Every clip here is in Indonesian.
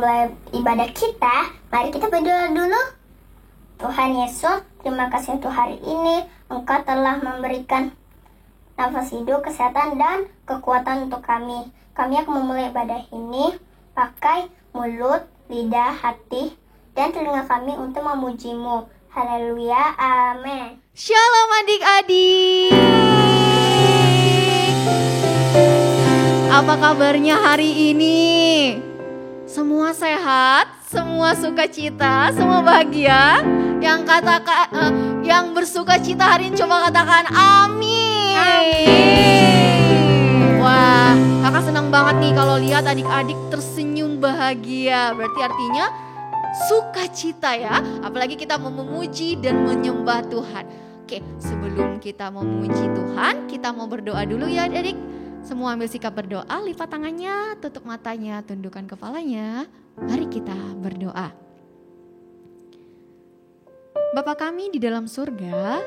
memulai ibadah kita, mari kita berdoa dulu. Tuhan Yesus, terima kasih untuk hari ini. Engkau telah memberikan nafas hidup, kesehatan, dan kekuatan untuk kami. Kami akan memulai ibadah ini pakai mulut, lidah, hati, dan telinga kami untuk memuji-Mu. Haleluya, amin. Shalom adik-adik. Apa kabarnya hari ini? Semua sehat, semua sukacita, semua bahagia. Yang bersukacita hari ini coba katakan amin. Amin. Wah, kakak senang banget nih kalau lihat adik-adik tersenyum bahagia. Berarti artinya sukacita ya. Apalagi kita mau memuji dan menyembah Tuhan. Oke, sebelum kita mau memuji Tuhan, kita mau berdoa dulu ya adik. Semua ambil sikap berdoa, lipat tangannya, tutup matanya, tundukkan kepalanya. Mari kita berdoa. Bapa kami di dalam surga,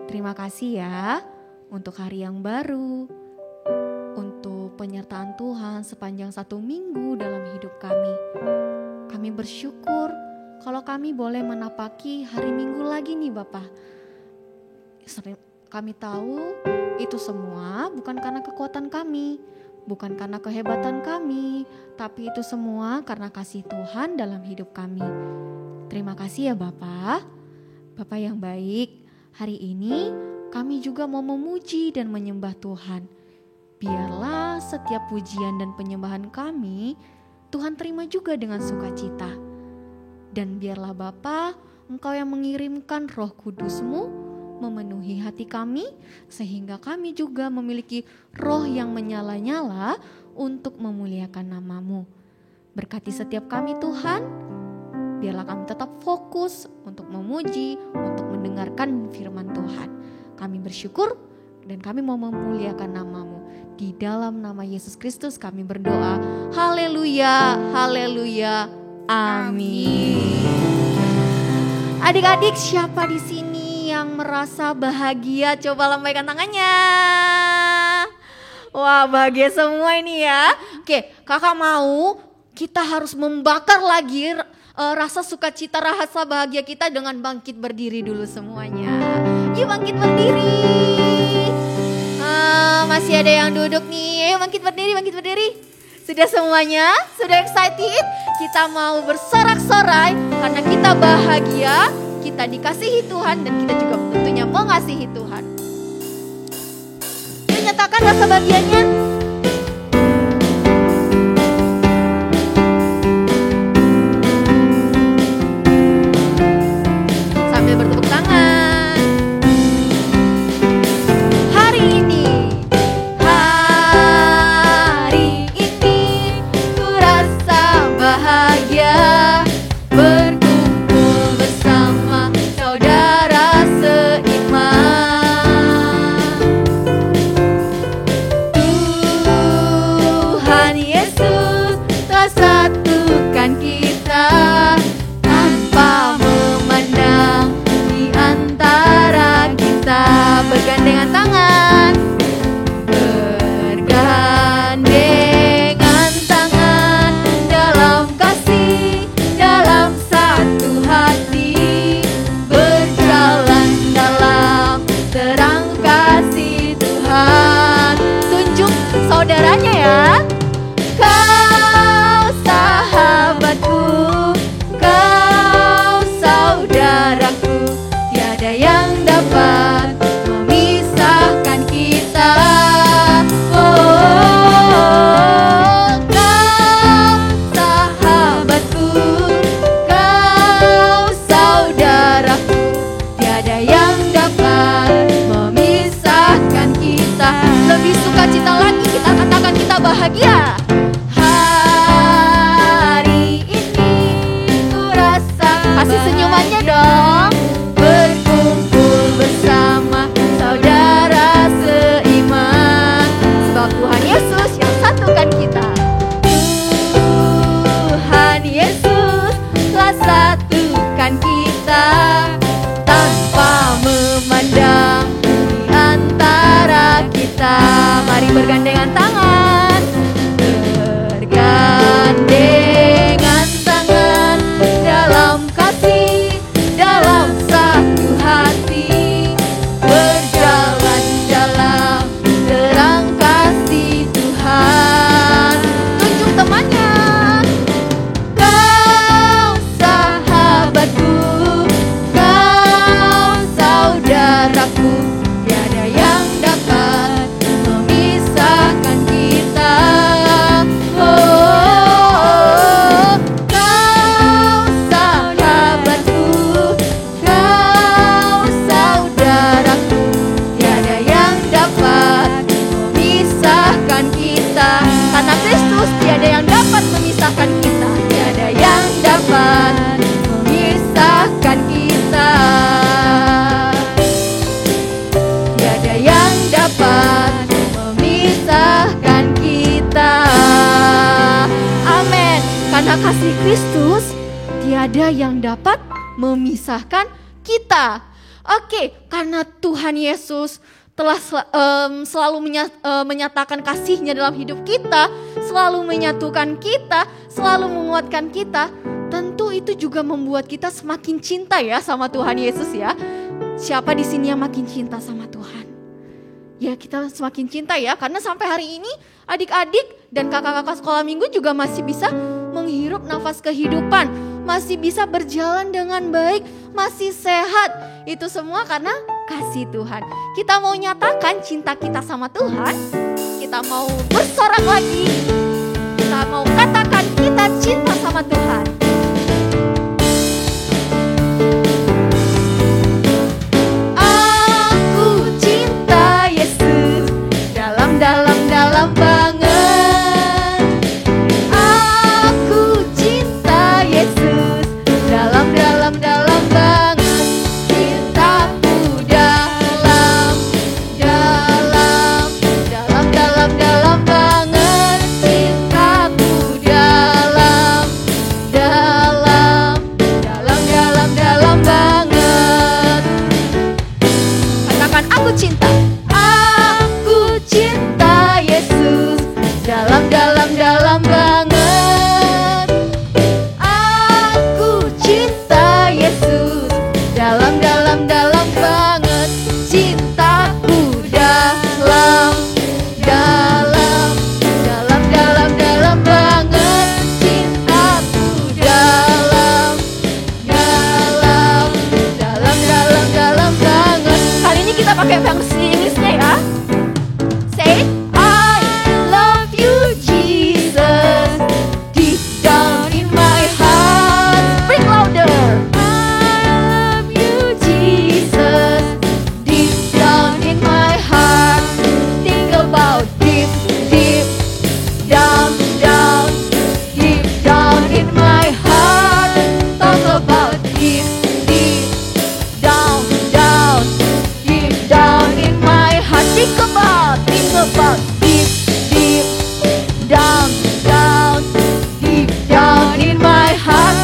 terima kasih ya untuk hari yang baru, untuk penyertaan Tuhan sepanjang 1 minggu dalam hidup kami. Kami bersyukur kalau kami boleh menapaki hari Minggu lagi nih Bapa. Kami tahu itu semua bukan karena kekuatan kami, bukan karena kehebatan kami, tapi itu semua karena kasih Tuhan dalam hidup kami. Terima kasih ya Bapa. Bapa yang baik, hari ini kami juga mau memuji dan menyembah Tuhan. Biarlah setiap pujian dan penyembahan kami, Tuhan terima juga dengan sukacita. Dan biarlah Bapa, Engkau yang mengirimkan Roh Kudus-Mu memenuhi hati kami, sehingga kami juga memiliki roh yang menyala-nyala untuk memuliakan nama-Mu. Berkati setiap kami Tuhan, biarlah kami tetap fokus untuk memuji, untuk mendengarkan firman Tuhan. Kami bersyukur dan kami mau memuliakan nama-Mu. Di dalam nama Yesus Kristus kami berdoa. Haleluya, haleluya, amin. Adik-adik, siapa di sini yang merasa bahagia? Coba lambaikan tangannya. Wah, bahagia semua ini ya. Oke, kakak mau kita harus membakar lagi rasa sukacita, rasa bahagia kita dengan bangkit berdiri dulu semuanya. Yuk bangkit berdiri. Masih ada yang duduk nih. Ayo bangkit berdiri, bangkit berdiri. Sudah semuanya? Sudah excited? Kita mau bersorak-sorai karena kita bahagia. Kita dikasihi Tuhan dan kita juga tentunya mengasihi Tuhan. Yuk nyatakan rasa bahagianya. Sambil bertepuk tangan. Hari ini ku rasa bahagia. Bergandengan tangan, bergandengan tangan dalam kasih, dalam satu hati, berjalan dalam terang kasih Tuhan. Tunjuk saudaranya ya. Kau sahabatku, kau saudaraku, tiada yang dapat memisahkan kita. Kau sahabatku, kau saudaraku, tiada yang dapat memisahkan kita. Lebih sukacita lagi kita katakan kita bahagia. Hari ini ku rasa, kasih senyumannya dong. Berkumpul bersama saudara seiman, sebab Tuhan Yesus yang satukan kita. Tuhan Yesus telah satukan kita, tanpa memandang di antara kita. Mari bergandengan tangan, bergandengan kasih Kristus, tiada yang dapat memisahkan kita. Oke, karena Tuhan Yesus telah selalu menyatakan kasih-Nya dalam hidup kita, selalu menyatukan kita, selalu menguatkan kita. Tentu itu juga membuat kita semakin cinta ya sama Tuhan Yesus ya. Siapa di sini yang makin cinta sama Tuhan? Ya kita semakin cinta ya, karena sampai hari ini adik-adik dan kakak-kakak sekolah minggu juga masih bisa menghirup nafas kehidupan, masih bisa berjalan dengan baik, masih sehat. Itu semua karena kasih Tuhan. Kita mau nyatakan cinta kita sama Tuhan, kita mau bersorak lagi, kita mau katakan kita cinta sama Tuhan. Aku cinta Yesus dalam banget. Aku cinta Yesus dalam banget. Cintaku dalam banget. Cintaku dalam banget. Katakan aku cinta. Aku cinta Yesus dalam banget. Aku cinta Yesus dalam banget. Cintaku dalam banget. Cintaku dalam banget. Kali ini kita pakai versi Inggrisnya ya. Say, I love you Jesus, deep down in my heart. Speak louder. I love you Jesus, deep down in my heart. Think about deep down in my heart. Talk about deep down in my heart. Think about deep down in my heart.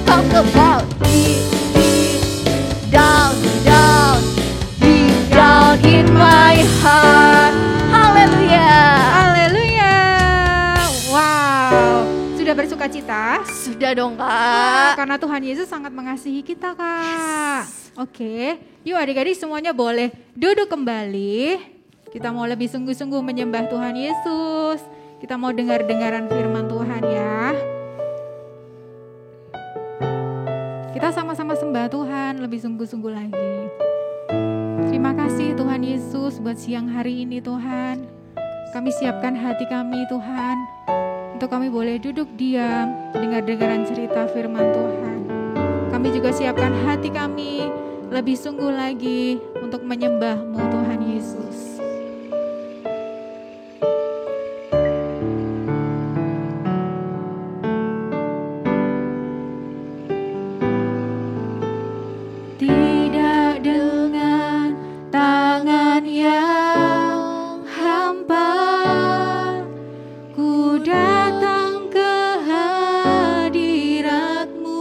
Talk about deep down in my heart. Haleluya. Haleluya. Wow. Sudah bersuka cita? Sudah dong Wah, Kak. karena Tuhan Yesus sangat mengasihi kita, Kak. Oke, yuk adik-adik semuanya boleh duduk kembali. Kita mau lebih sungguh-sungguh menyembah Tuhan Yesus. Kita mau dengar-dengaran firman Tuhan ya. Kita sama-sama sembah Tuhan lebih sungguh-sungguh lagi. Terima kasih Tuhan Yesus buat siang hari ini Tuhan. Kami siapkan hati kami Tuhan, untuk kami boleh duduk diam, dengar-dengaran cerita firman Tuhan. Kami juga siapkan hati kami lebih sungguh lagi untuk menyembah-Mu Tuhan Yesus. Tidak dengan tangan yang hampa, ku datang ke hadirat-Mu,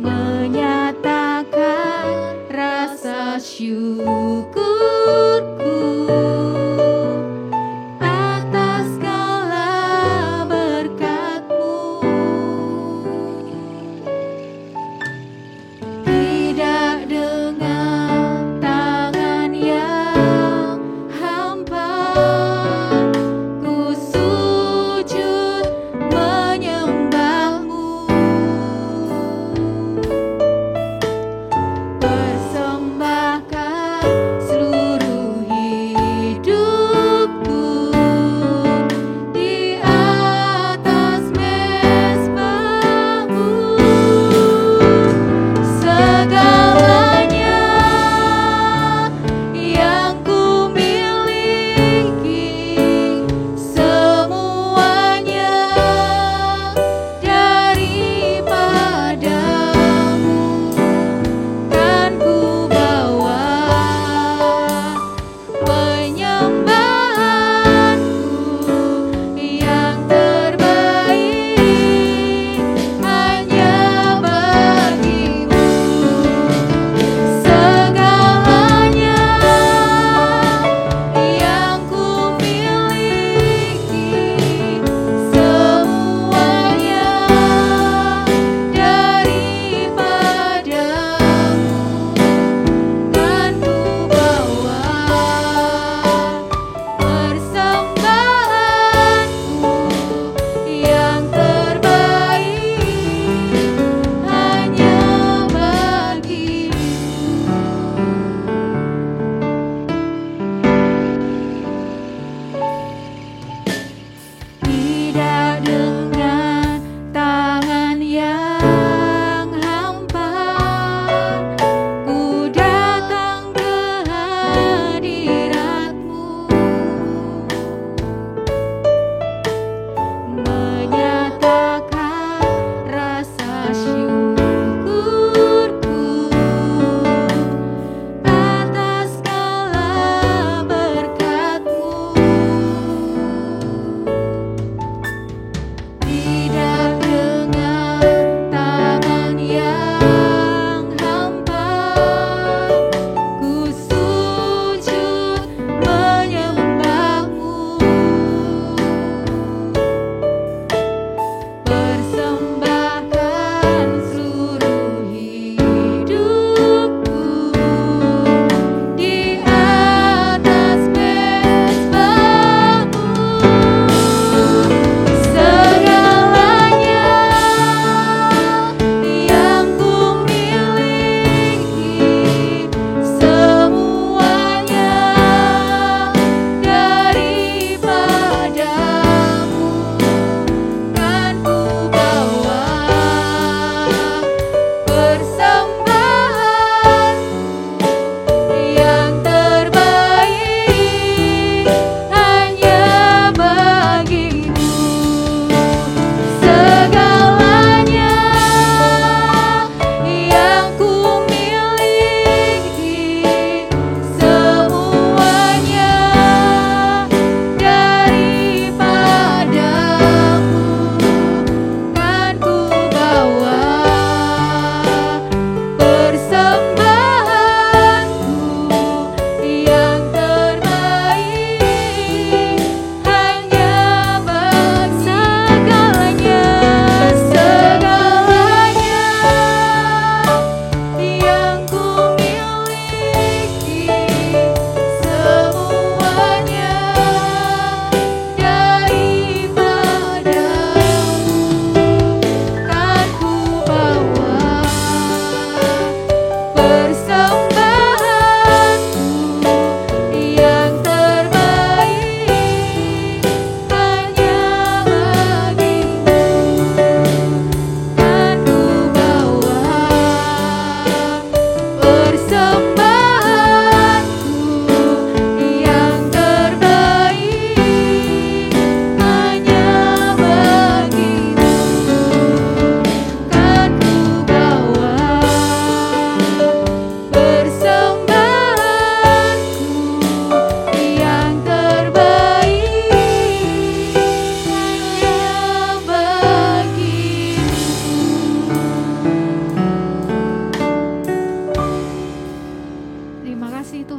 menyatakan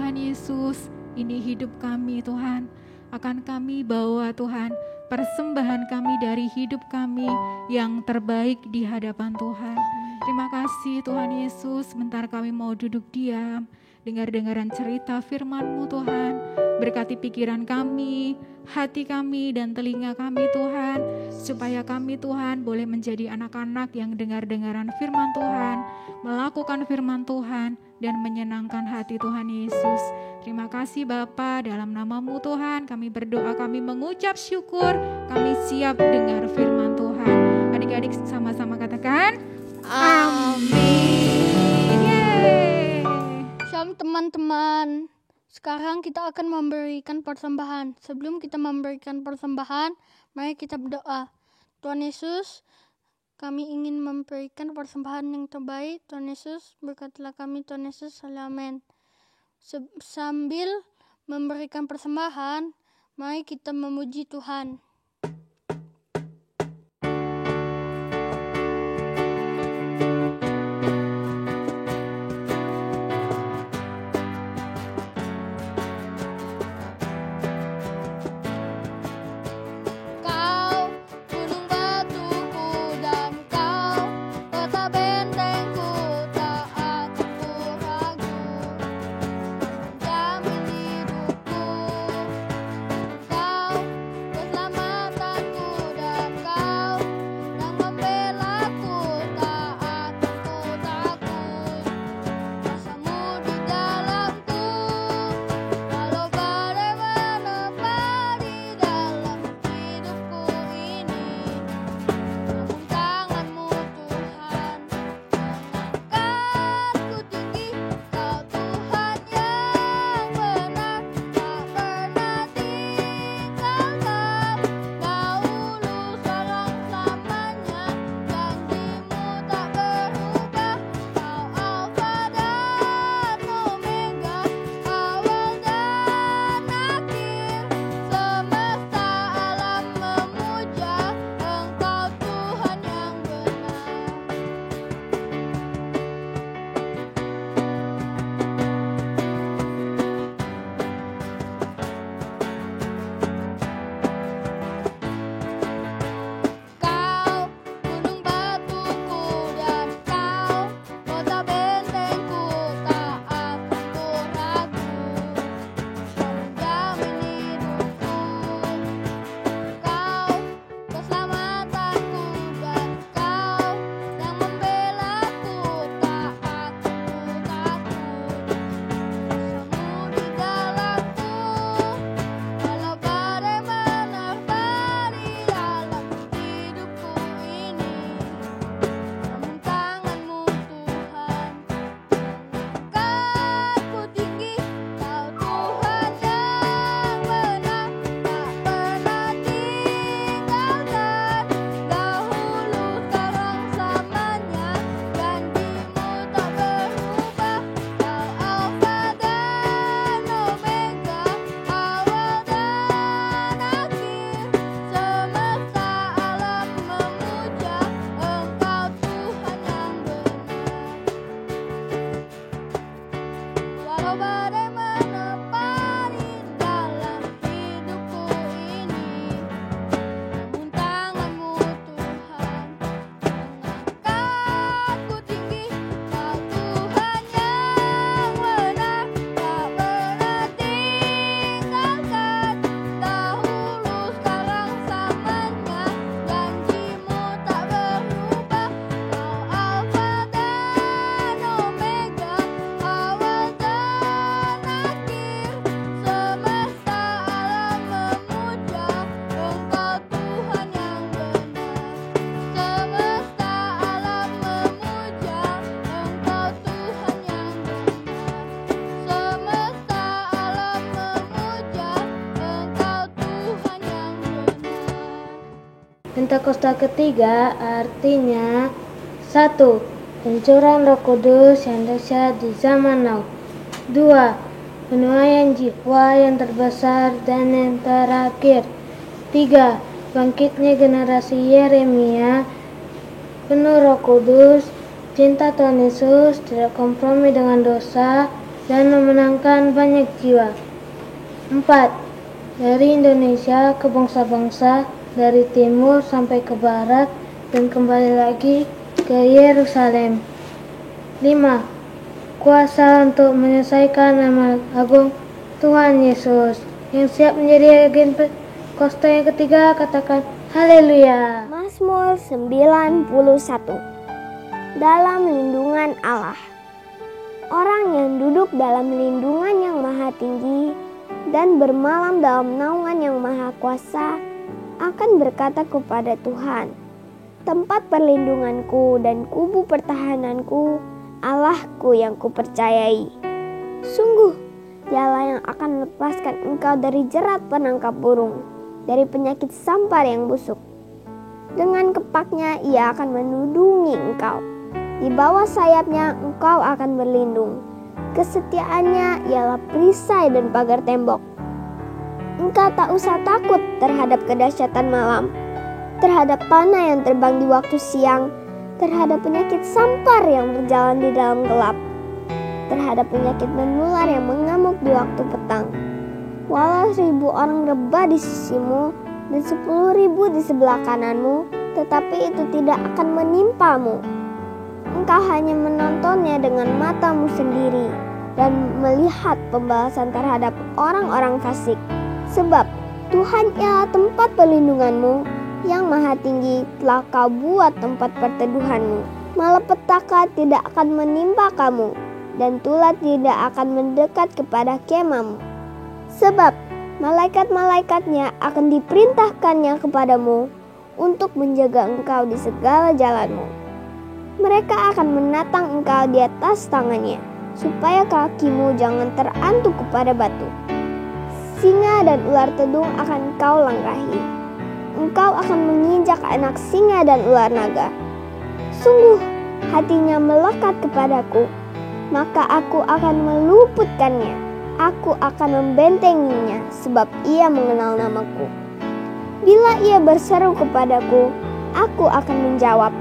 Tuhan Yesus, ini hidup kami Tuhan. Akan kami bawa Tuhan persembahan kami dari hidup kami yang terbaik di hadapan Tuhan. Terima kasih Tuhan Yesus, sebentar kami mau duduk diam, dengar-dengaran cerita firman-Mu Tuhan. Berkati pikiran kami, hati kami, dan telinga kami Tuhan, supaya kami Tuhan boleh menjadi anak-anak yang dengar-dengaran firman Tuhan, melakukan firman Tuhan, dan menyenangkan hati Tuhan Yesus. Terima kasih Bapa, dalam nama-Mu Tuhan kami berdoa, kami mengucap syukur, kami siap dengar firman Tuhan. Adik-adik sama-sama katakan amin. Yeay. Shalom teman-teman. Sekarang kita akan memberikan persembahan. Sebelum kita memberikan persembahan, mari kita berdoa. Tuhan Yesus, kami ingin memberikan persembahan yang terbaik. Tuhan Yesus, berkatilah kami Tuhan Yesus. Amin. Sambil memberikan persembahan, mari kita memuji Tuhan. Pentakosta ketiga artinya 1. Pencurahan Roh Kudus yang dahsyat di zaman now. 2. Penuaian jiwa yang terbesar dan yang terakhir. 3. Bangkitnya generasi Yeremia penuh Roh Kudus, cinta Tuhan Yesus, tidak kompromi dengan dosa, dan memenangkan banyak jiwa. 4. Dari Indonesia ke bangsa-bangsa, dari timur sampai ke barat, dan kembali lagi ke Yerusalem. 5. Kuasa untuk menyelesaikan nama agung Tuhan Yesus yang siap menjadi agen Pentakosta yang ketiga. Katakan haleluya. Mazmur 91. Dalam lindungan Allah. Orang yang duduk dalam lindungan yang maha tinggi dan bermalam dalam naungan yang maha kuasa akan berkata kepada Tuhan, tempat perlindunganku dan kubu pertahananku, Allahku yang kupercayai. Sungguh, Dialah yang akan melepaskan engkau dari jerat penangkap burung, dari penyakit sampar yang busuk. Dengan kepaknya ia akan menudungi engkau. Di bawah sayapnya engkau akan berlindung. Kesetiaannya ialah perisai dan pagar tembok. Engkau tak usah takut terhadap kedahsyatan malam, terhadap panah yang terbang di waktu siang, terhadap penyakit sampar yang berjalan di dalam gelap, terhadap penyakit menular yang mengamuk di waktu petang. Walau 1000 orang rebah di sisimu dan 10.000 di sebelah kananmu, tetapi itu tidak akan menimpamu. Engkau hanya menontonnya dengan matamu sendiri dan melihat pembalasan terhadap orang-orang fasik. Sebab Tuhan ialah tempat perlindunganmu, yang maha tinggi telah kau buat tempat perteduhanmu. Malapetaka tidak akan menimpa kamu, dan tulah tidak akan mendekat kepada kemahmu. Sebab malaikat-malaikatnya akan diperintahkannya kepadamu untuk menjaga engkau di segala jalanmu. Mereka akan menatang engkau di atas tangannya, supaya kakimu jangan terantuk kepada batu. Singa dan ular tedung akan kau langkahi. Engkau akan menginjak anak singa dan ular naga. Sungguh, hatinya melekat kepadaku, maka aku akan meluputkannya. Aku akan membentenginya, sebab ia mengenal namaku. Bila ia berseru kepadaku, aku akan menjawab.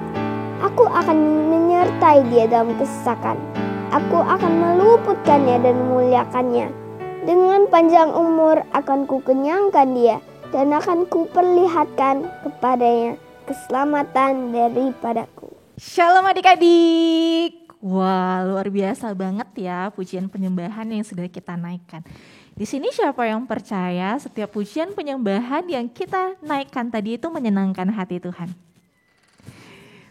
Aku akan menyertai dia dalam kesesakan. Aku akan meluputkannya dan memuliakannya. Dengan panjang umur akan kukenyangkan dia, dan akan kuperlihatkan kepadanya keselamatan daripadaku. Shalom adik-adik. Wah, luar biasa banget ya pujian penyembahan yang sudah kita naikkan. Di sini siapa yang percaya setiap pujian penyembahan yang kita naikkan tadi itu menyenangkan hati Tuhan?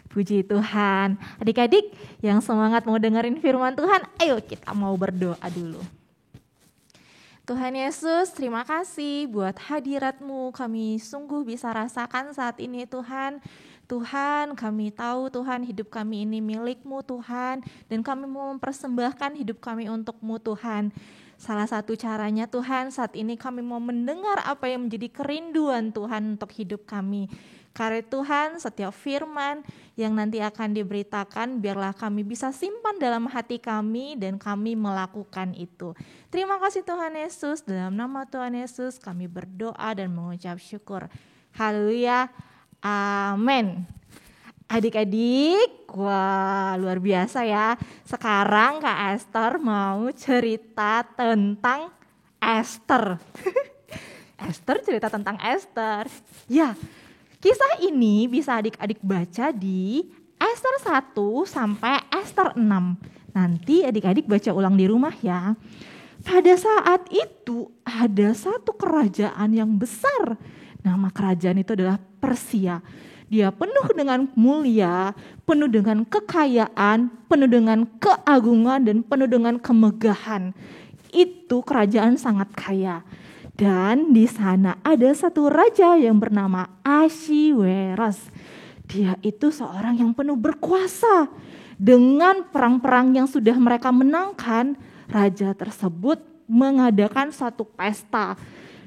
Puji Tuhan. Adik-adik yang semangat mau dengerin firman Tuhan, ayo kita mau berdoa dulu. Tuhan Yesus, terima kasih buat hadirat-Mu. Kami sungguh bisa rasakan saat ini Tuhan. Tuhan, kami tahu Tuhan hidup kami ini milik-Mu Tuhan. Dan kami mau mempersembahkan hidup kami untuk-Mu Tuhan. Salah satu caranya Tuhan, saat ini kami mau mendengar apa yang menjadi kerinduan Tuhan untuk hidup kami. Karena Tuhan, setiap firman yang nanti akan diberitakan, biarlah kami bisa simpan dalam hati kami dan kami melakukan itu. Terima kasih Tuhan Yesus, dalam nama Tuhan Yesus kami berdoa dan mengucap syukur. Haleluya, amin. Adik-adik, wah luar biasa ya. Sekarang Kak Esther mau cerita tentang Esther. Esther cerita tentang Esther. Ya, kisah ini bisa adik-adik baca di Esther 1 sampai Esther 6. Nanti adik-adik baca ulang di rumah ya. Pada saat itu ada satu kerajaan yang besar. Nama kerajaan itu adalah Persia. Dia penuh dengan mulia, penuh dengan kekayaan, penuh dengan keagungan, dan penuh dengan kemegahan. Itu kerajaan sangat kaya. Dan di sana ada satu raja yang bernama Ahasweros. Dia itu seorang yang penuh berkuasa. Dengan perang-perang yang sudah mereka menangkan, raja tersebut mengadakan satu pesta.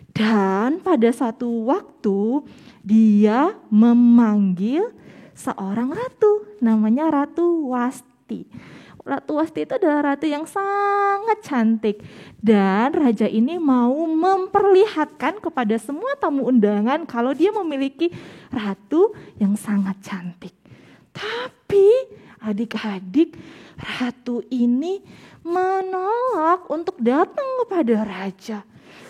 Dan pada satu waktu dia memanggil seorang ratu, namanya Ratu Wasti. Ratu Wasti itu adalah ratu yang sangat cantik. Dan raja ini mau memperlihatkan kepada semua tamu undangan kalau dia memiliki ratu yang sangat cantik. Tapi adik-adik, ratu ini menolak untuk datang kepada raja.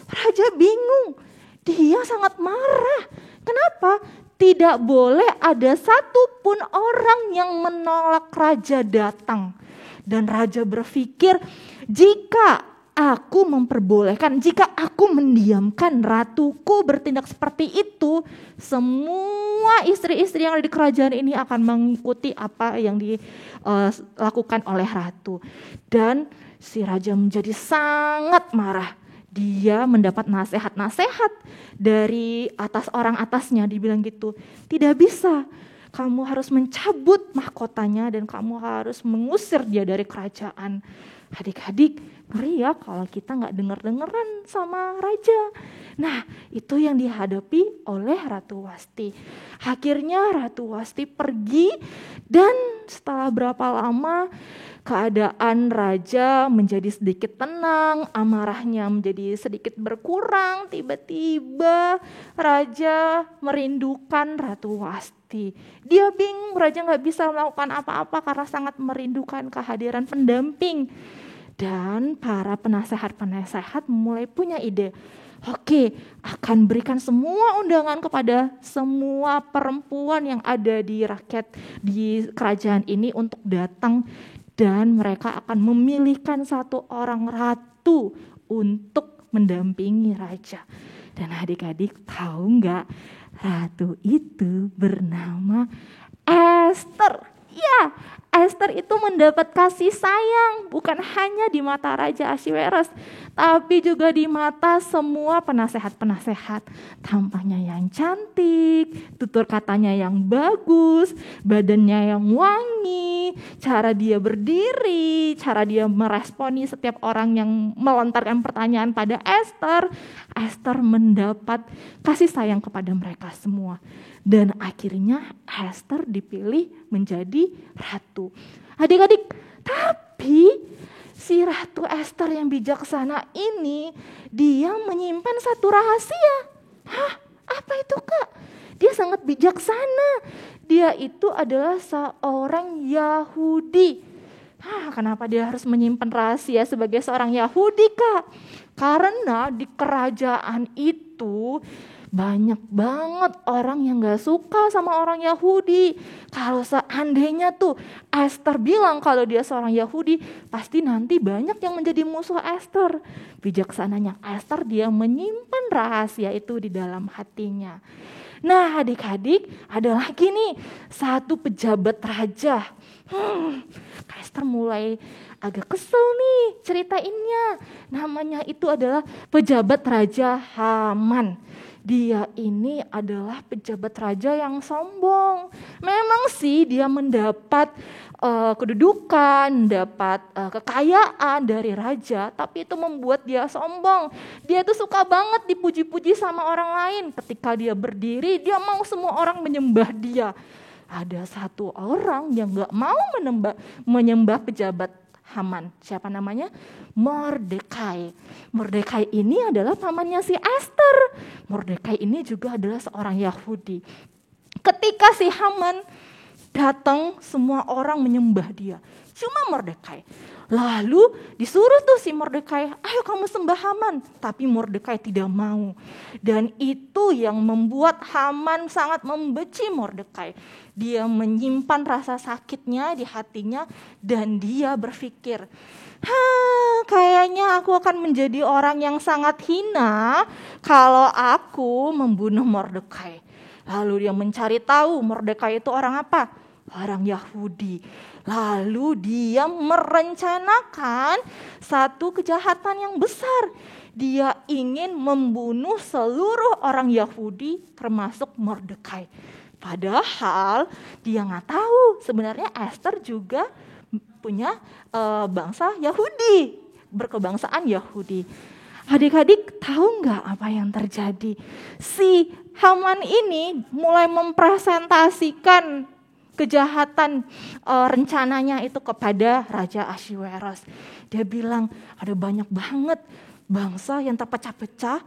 Raja bingung, dia sangat marah. Kenapa? Tidak boleh ada satupun orang yang menolak raja datang. Dan raja berpikir, jika aku memperbolehkan, jika aku mendiamkan ratuku bertindak seperti itu, semua istri-istri yang ada di kerajaan ini akan mengikuti apa yang dilakukan oleh ratu. Dan si raja menjadi sangat marah. Dia mendapat nasihat-nasihat dari atas orang atasnya, dibilang gitu, tidak bisa. Kamu harus mencabut mahkotanya dan kamu harus mengusir dia dari kerajaan. Adik-adik, ngeri ya kalau kita gak denger-dengeran sama raja. Nah, itu yang dihadapi oleh Ratu Wasti. Akhirnya Ratu Wasti pergi dan setelah berapa lama keadaan raja menjadi sedikit tenang, amarahnya menjadi sedikit berkurang. Tiba-tiba raja merindukan Ratu Wasti. Dia bingung, raja gak bisa melakukan apa-apa karena sangat merindukan kehadiran pendamping. Dan para penasehat-penasehat mulai punya ide. Oke, akan berikan semua undangan kepada semua perempuan yang ada di rakyat di kerajaan ini untuk datang. Dan mereka akan memilihkan satu orang ratu untuk mendampingi raja. Dan adik-adik tahu nggak, ratu itu bernama Ester. Ya, Ester itu mendapat kasih sayang bukan hanya di mata Raja Ahasuerus, tapi juga di mata semua penasehat-penasehat. Tampaknya yang cantik, tutur katanya yang bagus, badannya yang wangi, cara dia berdiri, cara dia meresponi setiap orang yang melontarkan pertanyaan pada Ester. Ester mendapat kasih sayang kepada mereka semua. Dan akhirnya Ester dipilih menjadi ratu. Adik-adik, tapi si Ratu Ester yang bijaksana ini, dia menyimpan satu rahasia. Hah? Apa itu, Kak? Dia sangat bijaksana. Dia itu adalah seorang Yahudi. Kenapa dia harus menyimpan rahasia sebagai seorang Yahudi, Kak? Karena di kerajaan itu banyak banget orang yang gak suka sama orang Yahudi. Kalau seandainya tuh Ester bilang kalau dia seorang Yahudi, pasti nanti banyak yang menjadi musuh Ester. Bijaksananya Ester, dia menyimpan rahasia itu di dalam hatinya. Nah, adik-adik, ada lagi nih satu pejabat raja. Ester mulai agak kesel nih ceritainnya. Namanya itu adalah pejabat raja Haman. Dia ini adalah pejabat raja yang sombong. Memang sih dia mendapat kedudukan, mendapat kekayaan dari raja, tapi itu membuat dia sombong. Dia tuh suka banget dipuji-puji sama orang lain. Ketika dia berdiri, dia mau semua orang menyembah dia. Ada satu orang yang gak mau menyembah pejabat Haman. Siapa namanya? Mordekai. Mordekai ini adalah pamannya si Ester. Mordekai ini juga adalah seorang Yahudi. Ketika si Haman datang, semua orang menyembah dia. Cuma Mordekai. Lalu disuruh tuh si Mordekai, ayo kamu sembah Haman. Tapi Mordekai tidak mau. Dan itu yang membuat Haman sangat membenci Mordekai. Dia menyimpan rasa sakitnya di hatinya dan dia berpikir, kayaknya aku akan menjadi orang yang sangat hina kalau aku membunuh Mordekai. Lalu dia mencari tahu Mordekai itu orang apa? Orang Yahudi. Lalu dia merencanakan satu kejahatan yang besar. Dia ingin membunuh seluruh orang Yahudi termasuk Mordekai. Padahal dia nggak tahu sebenarnya Ester juga punya bangsa Yahudi, berkebangsaan Yahudi. Adik-adik tahu nggak apa yang terjadi? Si Haman ini mulai mempresentasikan kejahatan rencananya itu kepada Raja Ahasuerus. Dia bilang ada banyak banget bangsa yang terpecah-pecah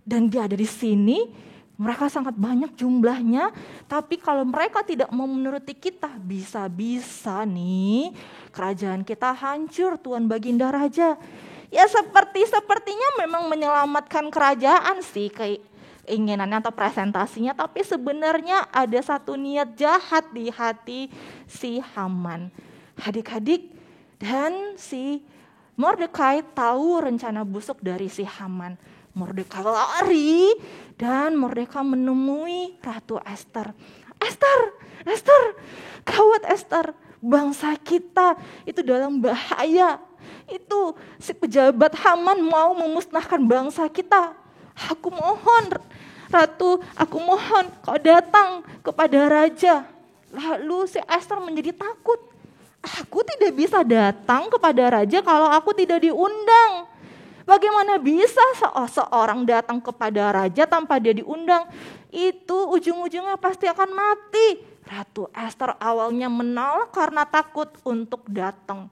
dan dia ada di sini Mereka sangat banyak jumlahnya, tapi kalau mereka tidak mau menuruti kita, bisa-bisa nih kerajaan kita hancur, Tuan Baginda Raja. Ya sepertinya memang menyelamatkan kerajaan sih keinginannya atau presentasinya, tapi sebenarnya ada satu niat jahat di hati si Haman. Adik-adik, dan si Mordekai tahu rencana busuk dari si Haman. Mordekai lari dan Mordekai menemui Ratu Ester. Ester, gawat Ester, bangsa kita itu dalam bahaya. Itu si pejabat Haman mau memusnahkan bangsa kita. Aku mohon Ratu, aku mohon kau datang kepada raja. Lalu si Ester menjadi takut. Aku tidak bisa datang kepada raja kalau aku tidak diundang. Bagaimana bisa seorang datang kepada raja tanpa dia diundang? Itu ujung-ujungnya pasti akan mati. Ratu Ester awalnya menolak karena takut untuk datang.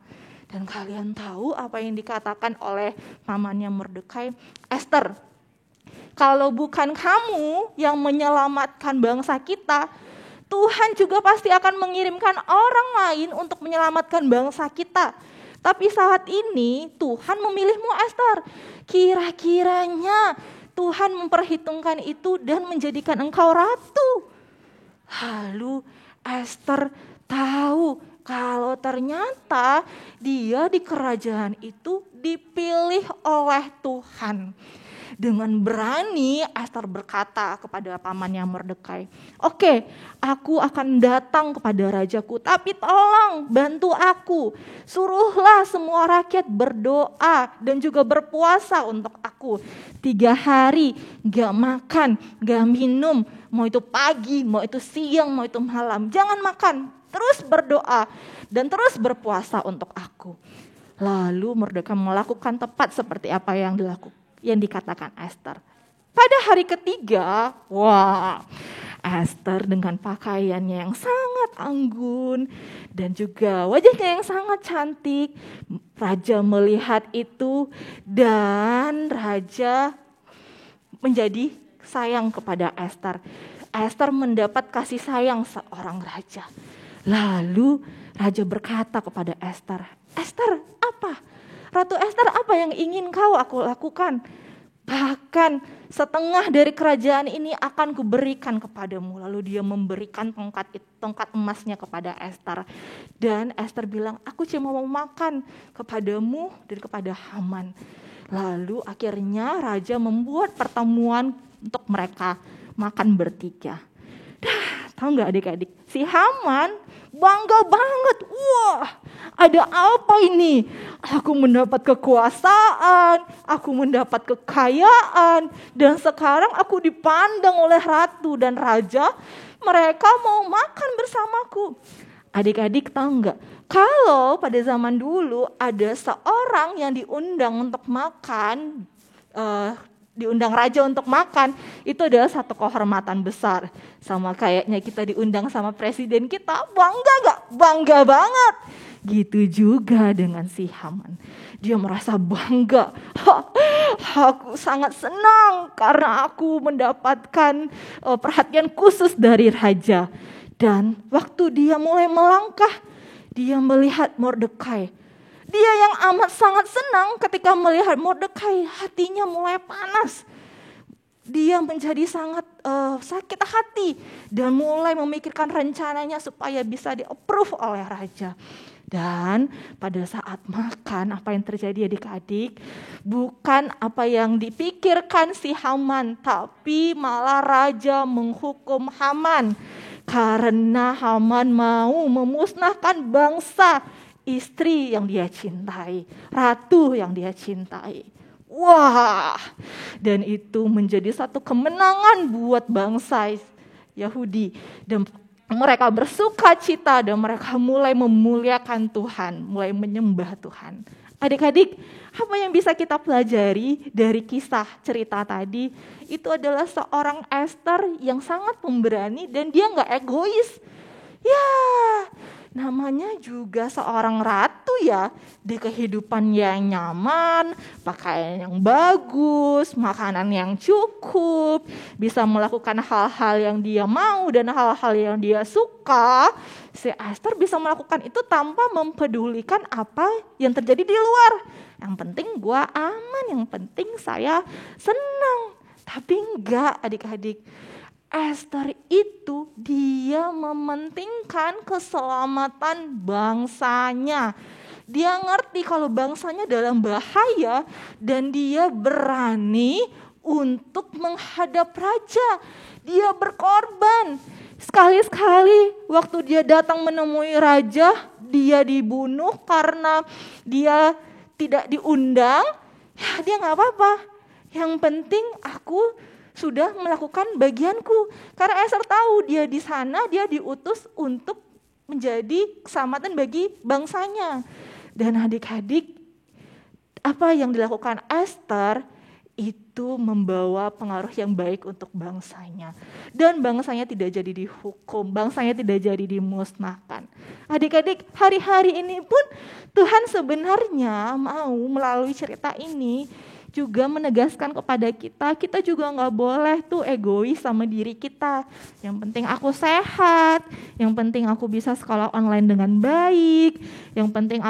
Dan kalian tahu apa yang dikatakan oleh pamannya Mordekai? Ester, kalau bukan kamu yang menyelamatkan bangsa kita, Tuhan juga pasti akan mengirimkan orang lain untuk menyelamatkan bangsa kita. Tapi saat ini Tuhan memilihmu Ester. Kira-kiranya Tuhan memperhitungkan itu dan menjadikan engkau ratu. Lalu Ester tahu kalau ternyata dia di kerajaan itu dipilih oleh Tuhan. Dengan berani Ester berkata kepada pamannya Mordekai, "Oke, aku akan datang kepada rajaku, tapi tolong bantu aku. Suruhlah semua rakyat berdoa dan juga berpuasa untuk aku. 3 hari gak makan, gak minum, mau itu pagi, mau itu siang, mau itu malam. Jangan makan, terus berdoa dan terus berpuasa untuk aku." Lalu Mordekai melakukan tepat seperti apa yang dikatakan Ester. Pada hari ketiga, Ester dengan pakaiannya yang sangat anggun dan juga wajahnya yang sangat cantik. Raja melihat itu dan raja menjadi sayang kepada Ester. Ester mendapat kasih sayang seorang raja. Lalu raja berkata kepada Ester, "Ester, apa? Ratu Ester, apa yang ingin aku lakukan? Bahkan setengah dari kerajaan ini akan kuberikan kepadamu." Lalu dia memberikan tongkat emasnya kepada Ester. Dan Ester bilang, "Aku cuma mau makan kepadamu dan kepada Haman." Lalu akhirnya raja membuat pertemuan untuk mereka makan bertiga. Tahu nggak adik-adik? Si Haman bangga banget. Wah, ada apa ini? Aku mendapat kekuasaan, aku mendapat kekayaan, dan sekarang aku dipandang oleh ratu dan raja. Mereka mau makan bersamaku. Adik-adik tahu nggak? Kalau pada zaman dulu ada seorang yang diundang untuk makan, diundang raja untuk makan, itu adalah satu kehormatan besar. Sama kayaknya kita diundang sama presiden kita, bangga gak? Bangga banget. Gitu juga dengan si Haman. Dia merasa bangga. Aku sangat senang karena aku mendapatkan perhatian khusus dari raja. Dan waktu dia mulai melangkah, dia melihat Mordekai. Dia yang amat sangat senang ketika melihat Mordekai, hatinya mulai panas. Dia menjadi sangat sakit hati dan mulai memikirkan rencananya supaya bisa di-approve oleh raja. Dan pada saat makan, apa yang terjadi adik-adik? Bukan apa yang dipikirkan si Haman, tapi malah raja menghukum Haman. Karena Haman mau memusnahkan bangsa istri yang dia cintai, ratu yang dia cintai. Wah, dan itu menjadi satu kemenangan buat bangsa Yahudi. Dan mereka bersuka cita dan mereka mulai memuliakan Tuhan, mulai menyembah Tuhan. Adik-adik, apa yang bisa kita pelajari dari kisah cerita tadi? Itu adalah seorang Ester yang sangat pemberani dan dia gak egois. Ya, namanya juga seorang ratu ya, di kehidupan yang nyaman, pakaian yang bagus, makanan yang cukup, bisa melakukan hal-hal yang dia mau dan hal-hal yang dia suka. Si Esther bisa melakukan itu tanpa mempedulikan apa yang terjadi di luar. Yang penting gua aman, yang penting saya senang. Tapi enggak adik-adik, Esther itu dia mementingkan keselamatan bangsanya. Dia ngerti kalau bangsanya dalam bahaya dan dia berani untuk menghadap raja. Dia berkorban. Sekali-sekali waktu dia datang menemui raja, dia dibunuh karena dia tidak diundang. Ya dia gak apa-apa. Yang penting aku sudah melakukan bagianku. Karena Esther tahu dia di sana, dia diutus untuk menjadi keselamatan bagi bangsanya. Dan adik-adik, apa yang dilakukan Esther itu membawa pengaruh yang baik untuk bangsanya. Dan bangsanya tidak jadi dihukum, bangsanya tidak jadi dimusnahkan. Adik-adik, hari-hari ini pun Tuhan sebenarnya mau melalui cerita ini juga menegaskan kepada kita juga nggak boleh tuh egois sama diri kita. Yang penting aku sehat, yang penting aku bisa sekolah online dengan baik, yang penting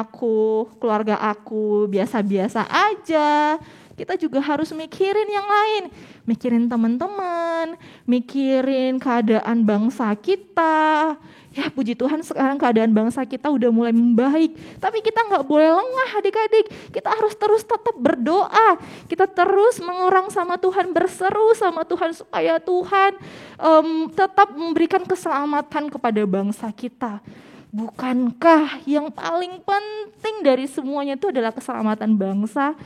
keluarga aku biasa-biasa aja. Kita juga harus mikirin yang lain, mikirin teman-teman, mikirin keadaan bangsa kita. Ya puji Tuhan sekarang keadaan bangsa kita udah mulai membaik. Tapi kita gak boleh lengah adik-adik. Kita harus terus tetap berdoa. Kita terus mengorang sama Tuhan, berseru sama Tuhan supaya Tuhan tetap memberikan keselamatan kepada bangsa kita. Bukankah yang paling penting dari semuanya itu adalah keselamatan bangsa?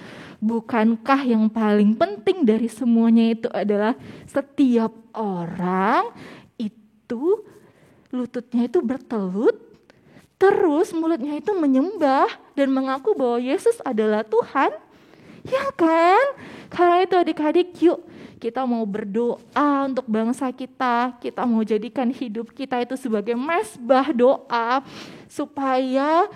Bukankah yang paling penting dari semuanya itu adalah setiap orang itu lututnya itu bertelut, terus mulutnya itu menyembah dan mengaku bahwa Yesus adalah Tuhan? Ya kan? Karena itu adik-adik, yuk kita mau berdoa untuk bangsa kita. Kita mau jadikan hidup kita itu sebagai mezbah doa supaya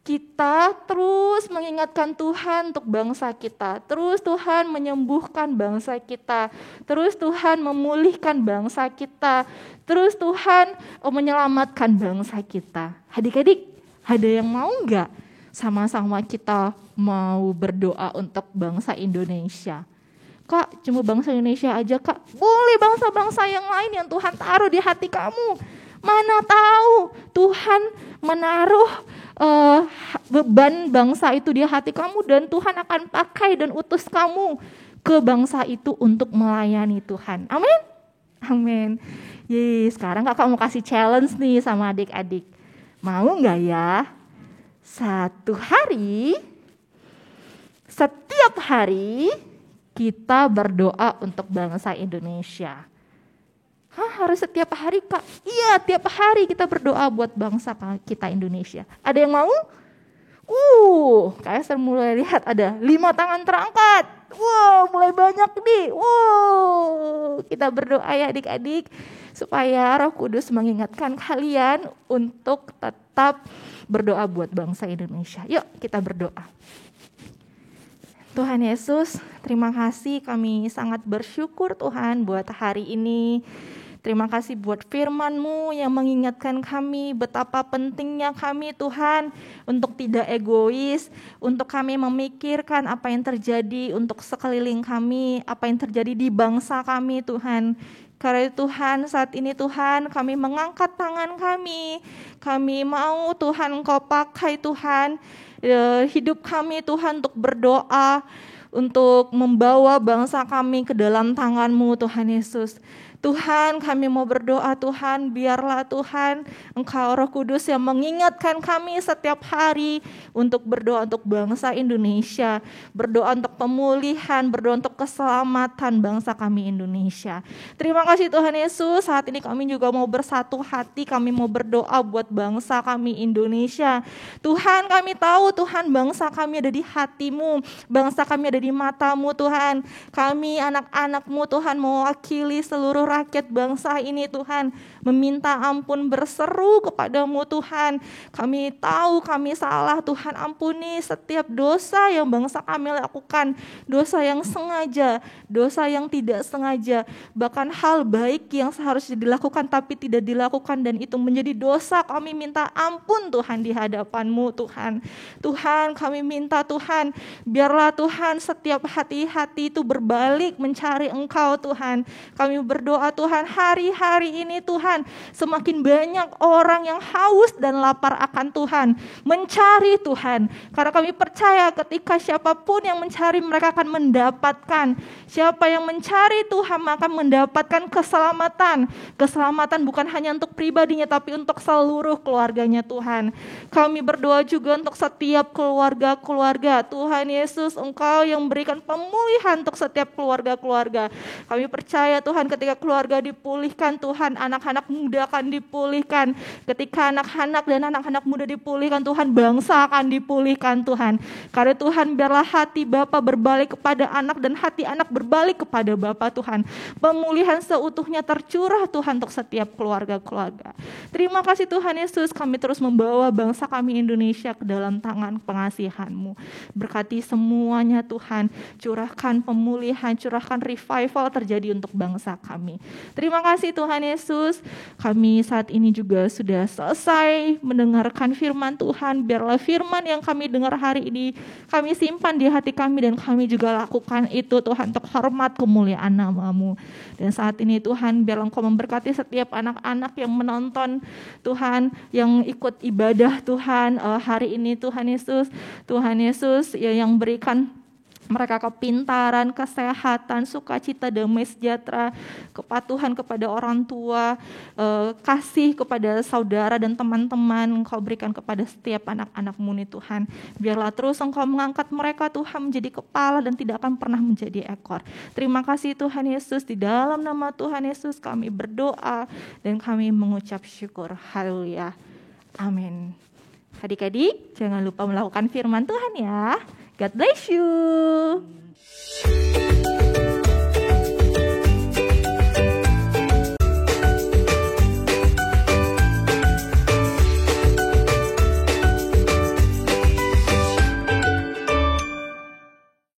kita terus mengingatkan Tuhan untuk bangsa kita. Terus Tuhan menyembuhkan bangsa kita. Terus Tuhan memulihkan bangsa kita. Terus Tuhan menyelamatkan bangsa kita. Adik-adik, ada yang mau enggak sama-sama kita mau berdoa untuk bangsa Indonesia? Kak, cuma bangsa Indonesia aja Kak. Boleh bangsa-bangsa yang lain yang Tuhan taruh di hati kamu. Mana tahu Tuhan menaruh beban bangsa itu di hati kamu dan Tuhan akan pakai dan utus kamu ke bangsa itu untuk melayani Tuhan. Amin? Amin. Sekarang kakak mau kasih challenge nih sama adik-adik. Mau gak ya? Setiap hari kita berdoa untuk bangsa Indonesia. Harus setiap hari Kak? Iya, tiap hari kita berdoa buat bangsa kita Indonesia. Ada yang mau? Kayak saya mulai lihat ada 5 tangan terangkat. Wow, mulai banyak nih. Wow, kita berdoa ya adik-adik supaya Roh Kudus mengingatkan kalian untuk tetap berdoa buat bangsa Indonesia. Yuk kita berdoa. Tuhan Yesus, terima kasih, kami sangat bersyukur Tuhan buat hari ini. Terima kasih buat firman-Mu yang mengingatkan kami betapa pentingnya kami Tuhan untuk tidak egois, untuk kami memikirkan apa yang terjadi untuk sekeliling kami, apa yang terjadi di bangsa kami Tuhan. Karena Tuhan saat ini Tuhan kami mengangkat tangan kami mau Tuhan Engkau pakai Tuhan hidup kami Tuhan untuk berdoa, untuk membawa bangsa kami ke dalam tangan-Mu Tuhan Yesus. Tuhan kami mau berdoa Tuhan, biarlah Tuhan Engkau Roh Kudus yang mengingatkan kami setiap hari untuk berdoa untuk bangsa Indonesia, berdoa untuk pemulihan, berdoa untuk keselamatan bangsa kami Indonesia. Terima kasih Tuhan Yesus, saat ini kami juga mau bersatu hati, kami mau berdoa buat bangsa kami Indonesia. Tuhan kami tahu Tuhan bangsa kami ada di hati-Mu, bangsa kami ada di mata-Mu Tuhan. Kami anak-anak-Mu Tuhan mewakili seluruh rakyat bangsa ini Tuhan, meminta ampun, berseru kepadamu Tuhan. Kami tahu kami salah Tuhan, ampuni setiap dosa yang bangsa kami lakukan, dosa yang sengaja, dosa yang tidak sengaja, bahkan hal baik yang seharusnya dilakukan tapi tidak dilakukan dan itu menjadi dosa. Kami minta ampun Tuhan di hadapan-Mu Tuhan. Tuhan, kami minta Tuhan, biarlah Tuhan setiap hati-hati itu berbalik mencari Engkau Tuhan. Kami berdoa Tuhan, hari-hari ini Tuhan, semakin banyak orang yang haus dan lapar akan Tuhan, mencari Tuhan. Karena kami percaya ketika siapapun yang mencari, mereka akan mendapatkan. Siapa yang mencari Tuhan maka mendapatkan keselamatan. Keselamatan bukan hanya untuk pribadinya tapi untuk seluruh keluarganya Tuhan. Kami berdoa juga untuk setiap keluarga-keluarga. Tuhan Yesus, Engkau yang berikan pemulihan untuk setiap keluarga-keluarga. Kami percaya Tuhan, ketika keluarga dipulihkan Tuhan, anak-anak muda akan dipulihkan. Ketika anak-anak dan anak-anak muda dipulihkan Tuhan, bangsa akan dipulihkan Tuhan. Karena Tuhan, biarlah hati Bapa berbalik kepada anak dan hati anak berbalik kepada Bapa Tuhan. Pemulihan seutuhnya tercurah Tuhan untuk setiap keluarga-keluarga. Terima kasih Tuhan Yesus, kami terus membawa bangsa kami Indonesia ke dalam tangan pengasihan-Mu. Berkati semuanya Tuhan, curahkan pemulihan, curahkan revival terjadi untuk bangsa kami. Terima kasih Tuhan Yesus, kami saat ini juga sudah selesai mendengarkan firman Tuhan. Biarlah firman yang kami dengar hari ini kami simpan di hati kami dan kami juga lakukan itu Tuhan untuk hormat kemuliaan nama-Mu. Dan saat ini Tuhan, biarlah Engkau memberkati setiap anak-anak yang menonton Tuhan, yang ikut ibadah Tuhan hari ini Tuhan Yesus ya, yang berikan mereka kepintaran, kesehatan, sukacita, damai sejahtera, kepatuhan kepada orang tua, kasih kepada saudara dan teman-teman. Engkau berikan kepada setiap anak-anak-Mu nih Tuhan. Biarlah terus Engkau mengangkat mereka Tuhan menjadi kepala dan tidak akan pernah menjadi ekor. Terima kasih Tuhan Yesus, di dalam nama Tuhan Yesus kami berdoa dan kami mengucap syukur. Haleluya. Amin. Adik-adik, jangan lupa melakukan firman Tuhan ya. God bless you.